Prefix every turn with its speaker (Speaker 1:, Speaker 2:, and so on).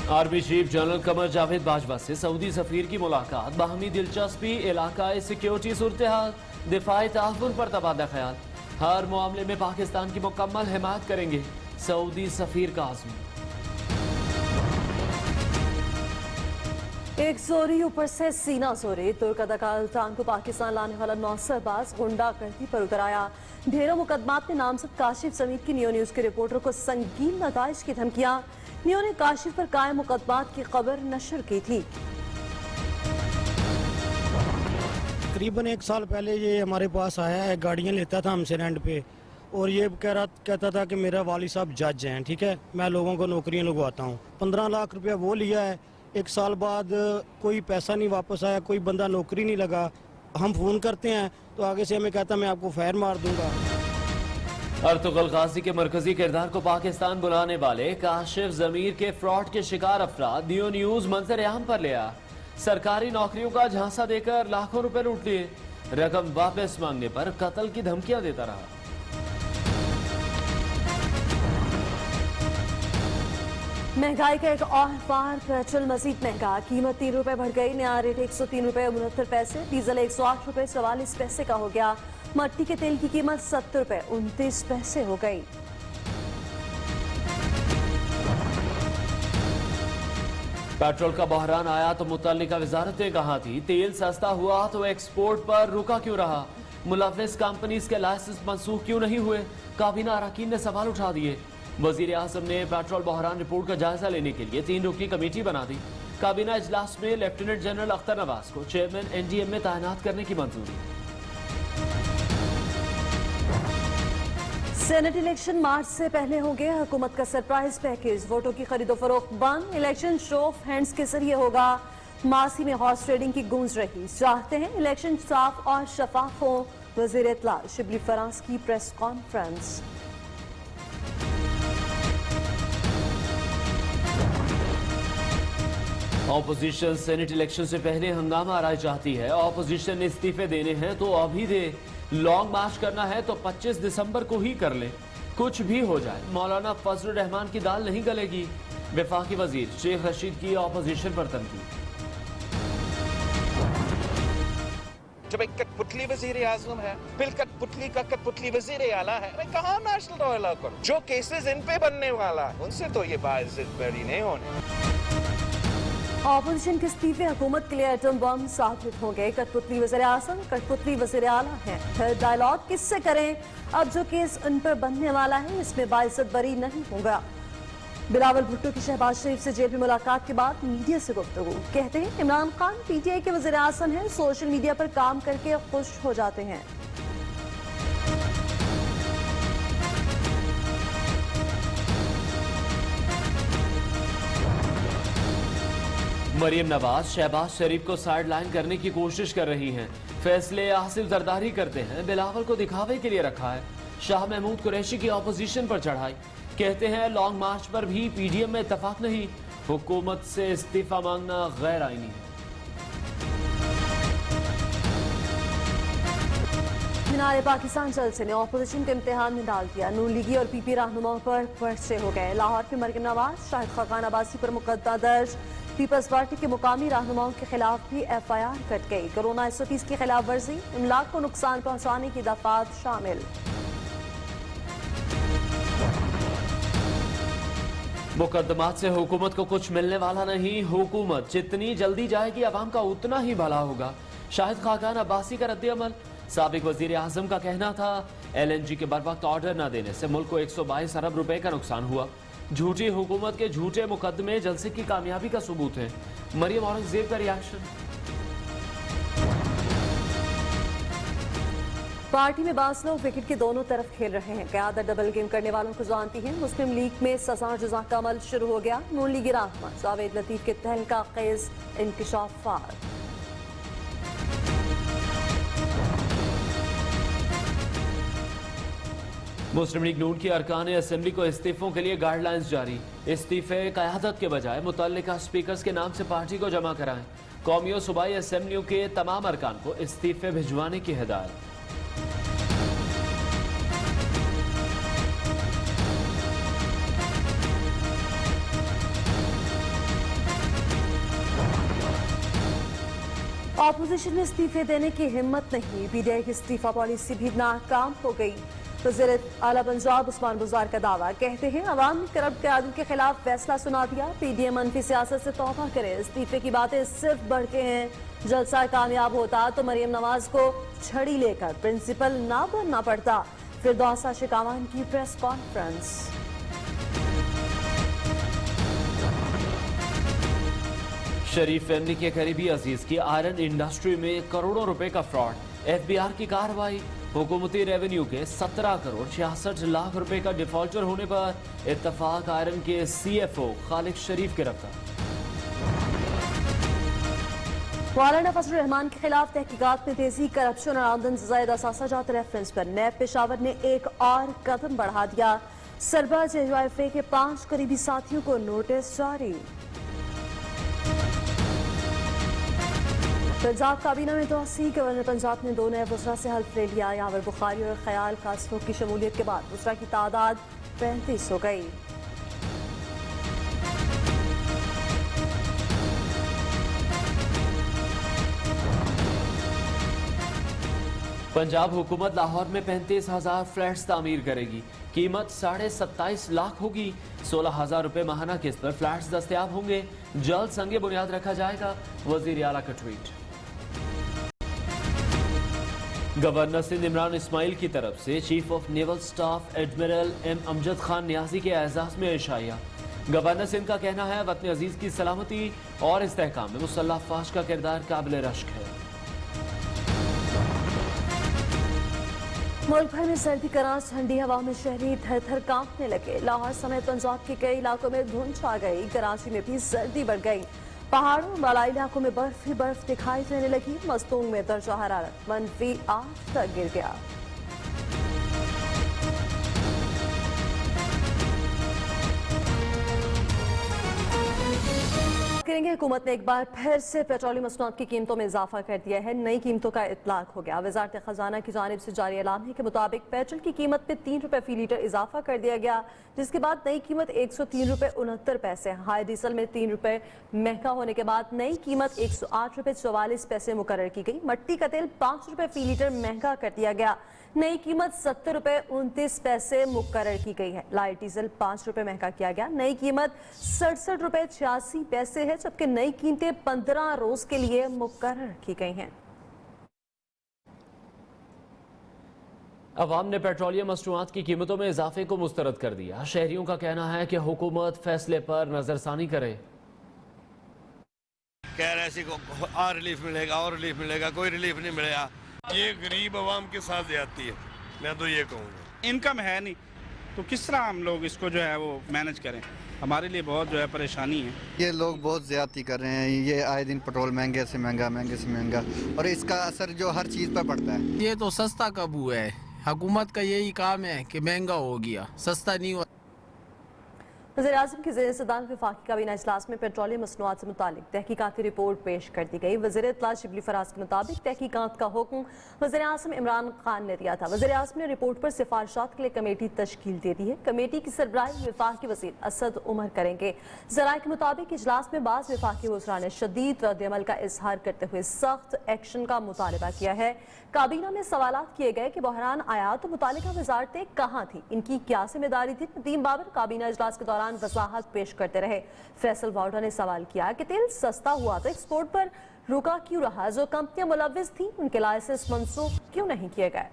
Speaker 1: Army chief general Qamar Javed Bajwa से Saudi सफीर की मुलाकात, बाहमी दिलचस्पी, इलाकाई सिक्योरिटी सूरत-ए-हाल, दिफाई ताउन पर तबादला ख्याल। हर मामले में पाकिस्तान की मुकम्मल हिमायत करेंगे, सऊदी सफीर का आज़म।
Speaker 2: एक जोरी ऊपर से सीना जोरी, तुर्क अदाकार अल्तान को पाकिस्तान लाने वाला नौसरबाज गुंडागर्दी पर उतर आया। ढेरों मुकदमात में नामजद काशिफ समीत की नियो न्यूज के रिपोर्टर को संगीन नताइज की धमकियां। नियो ने काशिफ पर कायम मुकदमात की खबर नशर की थी।
Speaker 3: तकरीबन 1 साल पहले ये हमारे पास आया है, गाड़ियाँ लेता था हमसे रेंट पे, और ये कहता था कि मेरा वाली साहब जज हैं, ठीक है, मैं लोगों को नौकरियाँ लगवाता हूँ। 15 लाख रुपया वो लिया है। 1 साल बाद कोई पैसा नहीं वापस आया, कोई बंदा नौकरी नहीं लगा। हम फ़ोन करते हैं तो आगे से हमें कहता मैं आपको फायर मार दूंगा।
Speaker 1: अर्तुगरुल गाजी के मरकजी किरदार को पाकिस्तान बुलाने वाले काशिफ जमीर के फ्रॉड के शिकार अफराद नियो न्यूज मंजर आम पर लिया। सरकारी नौकरियों का झांसा देकर लाखों रुपए लूट लिए, रकम वापस मांगने पर कत्ल की धमकियां देता रहा।
Speaker 2: महंगाई का एक और बार, पेट्रोल मजीद महंगा, कीमत 3 रुपए बढ़ गई। नया रेट 103 रुपए 69 पैसे, डीजल 108 रुपए 44 पैसे का हो गया। मट्टी के तेल की कीमत 70 रुपए 29 पैसे हो गई।
Speaker 1: पेट्रोल का बहरान आया तो मुतल्लिका वजारत ने कहा थी, तेल सस्ता हुआ तो एक्सपोर्ट पर रुका क्यों रहा, मुलव्विस कंपनीज के लाइसेंस मंसूख क्यों नहीं हुए। काबीना अरकान ने सवाल उठा दिए। वजीर आजम ने पेट्रोल बहरान रिपोर्ट का जायजा लेने के लिए 3 रुकनी कमेटी बना दी। काबीना इजलास में लेफ्टिनेंट जनरल अख्तर नवाज को चेयरमैन एनडीएम में तैनात करने की मंजूरी।
Speaker 2: सेनेट इलेक्शन मार्च से पहले होंगे, हुकूमत का सरप्राइज पैकेज, वोटों की खरीदो फरोख्त बंद, इलेक्शन शो ऑफ हैंड्स के जरिए होगा। मासी में हॉर्स ट्रेडिंग की गूंज रही, चाहते हैं इलेक्शन साफ और शफाफ हो। वजीर इत्तला शिबली फराज की press conference.
Speaker 1: Opposition senate election से पहले हंगामा राय चाहती है। ऑपोजिशन ने इस्तीफे देने हैं तो अभी दे, लॉन्ग मार्च करना है तो 25 दिसंबर को ही कर ले, कुछ भी हो जाए मौलाना फजलुर रहमान की दाल नहीं गलेगी। वफाकी वजीर शेख रशीद की ऑपोजिशन पर तनकीद।
Speaker 4: जब एक कठपुतली वजीर आजम है, फिर कठपुतली का कठपुतली वजीर आला है, मैं कहाँ नेशनल रॉयल करूं? जो केसेस इन पे बनने वाला है उनसे तो ये बाइज्जत बरी नहीं होने।
Speaker 2: ऑपोजिशन के इस्तीफे हुकूमत के लिए एटम बम साबित होंगे। कठपुतली वज़ीर आज़म, कठपुतली वज़ीर आला हैं, फिर डायलॉग किससे करें? अब जो केस उन पर बनने वाला है इसमें बाइज्जत बरी नहीं होगा। बिलावल भुट्टो की शहबाज शरीफ से जेल में मुलाकात के बाद मीडिया से गुफ्तगू, कहते हैं इमरान खान पीटीआई के वज़ीर आज़म हैं, सोशल मीडिया पर काम करके खुश हो जाते हैं।
Speaker 1: मरियम नवाज शहबाज शरीफ को साइड लाइन करने की कोशिश कर रही हैं। फैसले आसिफ जरदारी करते हैं, बिलावल को दिखावे के लिए रखा है। शाह महमूद कुरैशी की ऑपोजिशन पर चढ़ाई, कहते हैं लॉन्ग मार्च पर भी पीडीएम में इत्तफाक नहीं, हुकूमत से इस्तीफा मांगना गैर आईनी है।
Speaker 2: मीनार पाकिस्तान जलसे ने ऑपोजिशन के इम्तिहान में डाल दिया। नून लीगी और पीपी रहनुमाओं पर पर्चे हो गए। लाहौर में मरियम नवाज, शाहिद खाकान अब्बासी पर मुकदमा दर्ज। पीपल्स पार्टी के मुकामी रहनुमाओं के खिलाफ भी एफआईआर कट गई। कोरोना एसओपीज की खिलाफ वर्जी, इमलाक को नुकसान पहुंचाने की दफात शामिल।
Speaker 1: मुकदमात से हुकूमत को कुछ मिलने वाला नहीं, हुकूमत जितनी जल्दी जाएगी अवाम का उतना ही भला होगा। शाहिद खाकान अब्बासी का रद्द-ए-अमल, साबिक वजीर आजम का कहना था एलएनजी के बर वक्त ऑर्डर न देने से मुल्क को 122 अरब रुपए का नुकसान हुआ। झूठी हुकूमत के झूठे मुकदमे जलसे की कामयाबी का सबूत है। मरियम औरंगजेब का रिएक्शन।
Speaker 2: पार्टी में बास लोग विकेट के दोनों तरफ खेल रहे हैं। क़यादत डबल गेम करने वालों को जानती है। मुस्लिम लीग में सजा जुजा का अमल शुरू हो गया। नून लीगी रहनुमा जावेद लतीफ के तहलका खेज इंकशाफात।
Speaker 1: मुस्लिम लीग नून की अरकान असेंबली को इस्तीफों के लिए गाइडलाइंस जारी। इस्तीफे क़यादत के बजाय मुतल्लिका स्पीकर्स के नाम से पार्टी को जमा कराएं। कौमी और सूबाई असेंबलियों के तमाम अरकान को इस्तीफे भिजवाने की हिदायत।
Speaker 2: ऑपोजिशन में इस्तीफे देने की हिम्मत नहीं, पीटीआई की इस्तीफा पॉलिसी भी नाकाम हो गई। वज़ीर आला पंजाब उस्मान बुज़दार का दावा, कहते हैं अवाम ने करप्ट क़यादत के खिलाफ फैसला सुना दिया, पीडीएम मनफी सियासत से तौबा करे, इस्तीफे की बातें सिर्फ बढ़ के हैं। जलसा कामयाब होता तो मरियम नवाज को छड़ी लेकर प्रिंसिपल ना बनना पड़ता। फिरदौसा शिकावान की प्रेस कॉन्फ्रेंस।
Speaker 1: शरीफ फैमिली के करीबी अजीज की आयरन इंडस्ट्री में करोड़ों रुपए का फ्रॉड, एफबीआर की कार्रवाई। हुकूमती रेवेन्यू के 17 करोड़ 66 लाख रुपए का डिफॉल्टर होने पर इत्तफाक आयरन के सीएफओ खालिद शरीफ गिरफ्तार।
Speaker 2: मौलाना फजल रहमान के खिलाफ तहकीकात में तेजी, करप्शन और आमदन से ज़ायद असासाजात रेफरेंस पर नैब पेशावर ने एक और कदम बढ़ा दिया। सरबराह JUIFA के 5 करीबी साथियों को नोटिस जारी। पंजाब काबीना में तोसी, गवर्नर पंजाब ने 2 नए वज़रा से हल्फ ले लिया। यावर बुखारी और ख्याल कासफों की शमूलियत के बाद वज़रा की तादाद 35 हो गई।
Speaker 1: पंजाब हुकूमत लाहौर में 35,000 फ्लैट्स तामीर करेगी, कीमत 27.5 लाख होगी। 16,000 रुपए माहाना किस्त पर फ्लैट्स दस्तयाब होंगे, जल्द संगे बुनियाद रखा जाएगा। वजीर आला का ट्वीट। गवर्नर सिंध इमरान इस्माइल की तरफ से chief of naval staff admiral M Amjad Khan Niazi के एजाज में इशाया। गवर्नर सिंध का कहना है वतन अजीज की सलामती और इस्तेहकाम में मुसल्लह अफवाज का किरदार काबिल रश्क है।
Speaker 2: मुल्क भर में सर्दी का राज, ठंडी हवा में शहरी थर थर कांपने लगे। लाहौर समेत पंजाब के कई इलाकों में धुंध छा गई, कराची में भी सर्दी बढ़ गई। पहाड़ों और बालाई इलाकों में बर्फ ही बर्फ दिखाई देने लगी। मस्तूंग में दर्जा हरारत -8 तक गिर गया। करेंगे, हुकूमत ने एक बार फिर से पेट्रोलियम मसनूआत की कीमतों में इजाफा कर दिया है। नई कीमतों का इतलाक हो गया। वजारत खजाना की जानिब से जारी ऐलान के मुताबिक पेट्रोल की कीमत में 3 रुपए फी लीटर इजाफा कर दिया गया, जिसके बाद नई कीमत 103 रुपए 69 पैसे। हाई डीजल में 3 रुपए महंगा होने के बाद नई कीमत 108 रुपए 44 पैसे मुकर्रर की गई। मट्टी का तेल 5 रुपए फी लीटर महंगा कर दिया गया, नई कीमत 70 रुपए 29 पैसे मुकर्रर की गई है। लाइट डीजल 5 रुपए महंगा किया गया, नई कीमत 67 रुपए 86 पैसे है, जबकि नई कीमतें 15 रोज के लिए मुकर्रर की गई हैं।
Speaker 1: अवाम ने पेट्रोलियम मसनूआत की कीमतों में इजाफे को मुस्तरद कर दिया। शहरियों का कहना है कि हुकूमत फैसले पर नजरसानी करे।
Speaker 5: कह रहे ऐसी को और रिलीफ मिलेगा और रिलीफ मिलेगा, कोई रिलीफ नहीं मिलेगा। ये गरीब आवाम के साथ ज्यादती है, मैं तो ये कहूँगा।
Speaker 6: इनकम है नहीं तो किस तरह हम लोग इसको जो है वो मैनेज करें, हमारे लिए बहुत जो है परेशानी है।
Speaker 7: ये लोग बहुत ज़्यादती कर रहे हैं, ये आए दिन पेट्रोल महंगे से महंगा, महंगे से महंगा, और इसका असर जो हर चीज़ पर पड़ता है।
Speaker 8: ये तो सस्ता कब हुआ है, हुकूमत का यही काम है कि महंगा हो गया, सस्ता नहीं हुआ।
Speaker 2: वज़ीर-ए-आज़म की ज़ेर सदारत वफ़ाक़ी काबीना इजलास में पेट्रोलियम मसनूआत से मुतालिक तहकीकाती रिपोर्ट पेश कर दी गई। वज़ीर इत्तला शिबली फराज के मुताबिक तहकीकात का हुक्म वज़ीर-ए-आज़म इमरान खान ने दिया था। वज़ीर-ए-आज़म ने रिपोर्ट पर सिफारिशात के लिए कमेटी तश्कील दे दी है। कमेटी की सरबराही वफ़ाक़ी वज़ीर असद उमर करेंगे। ज़राए के मुताबिक इजलास में बाज़ वफ़ाक़ी वज़रा ने शदीद रद्द-ए-अमल का इजहार करते हुए सख्त एक्शन का मुतालबा किया है। काबीना में सवालात किए गए कि बहरान आया तो मुतालिका वजारतें कहाँ थी, इनकी क्या जिम्मेदारी थी। नदीम बाबर काबीना इजलास के दौरान वजाहत पेश करते रहे। फैसल वाउडा ने सवाल किया कि तेल सस्ता हुआ तो एक्सपोर्ट पर रुका क्यों रहा, जो कंपनियां मुलव्विस थी उनके लाइसेंस मंसूख क्यों नहीं किए गए।